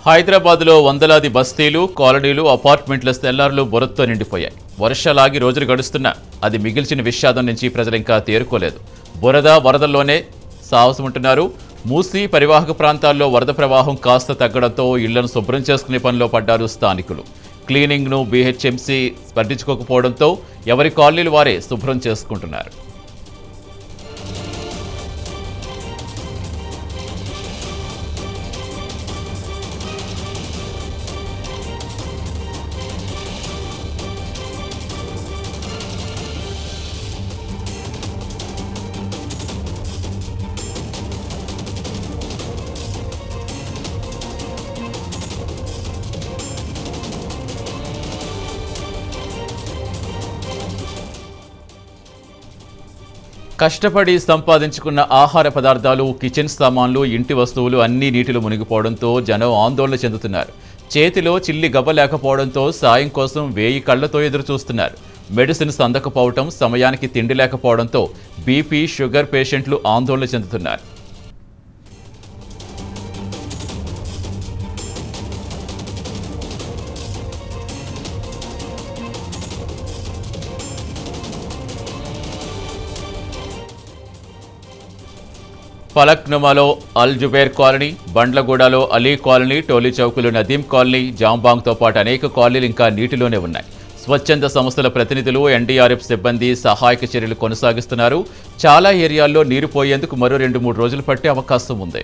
హైదరాబాద్లో వందలాది బస్తీలు, కాలనీలు, అపార్ట్మెంట్ల సెల్లార్లు బురదతో నిండిపోయాయి. వర్షాలాగి రోజులు గడుస్తున్నా అది మిగిల్చిన విషాదం నుంచి ప్రజలింకా తేరుకోలేదు. బురద, వరదల్లోనే సాహసముంటున్నారు. మూసీ పరివాహక ప్రాంతాల్లో వరద ప్రవాహం కాస్త తగ్గడంతో ఇళ్లను శుభ్రం చేసుకునే పనిలో పడ్డారు స్థానికులు. క్లీనింగ్ను బీహెచ్ఎంసీ పట్టించుకోకపోవడంతో ఎవరి కాలనీలు వారే శుభ్రం చేసుకుంటున్నారు. కష్టపడి సంపాదించుకున్న ఆహార పదార్థాలు, కిచెన్ సామాన్లు, ఇంటి వస్తువులు అన్నీ నీటిలో మునిగిపోవడంతో జనం ఆందోళన చెందుతున్నారు. చేతిలో చిల్లి గవ్వ లేకపోవడంతో సాయం కోసం 1000 కళ్లతో ఎదురు చూస్తున్నారు. మెడిసిన్స్ అందకపోవడం, సమయానికి తిండి లేకపోవడంతో బీపీ, షుగర్ పేషెంట్లు ఆందోళన చెందుతున్నారు. ఫలక్నుమాలో అల్ జుబేర్ కాలనీ, బండ్లగూడలో అలీ కాలనీ, టోలీ చౌకులో నదీం కాలనీ, జాంబాంగ్తో పాటు అనేక కాలనీలు ఇంకా నీటిలోనే ఉన్నాయి. స్వచ్ఛంద సంస్థల ప్రతినిధులు, ఎన్డీఆర్ఎఫ్ సిబ్బంది సహాయక చర్యలు కొనసాగిస్తున్నారు. చాలా ఏరియాల్లో నీరు పోయేందుకు మరో 2-3 రోజులు పట్టే అవకాశం ఉంది.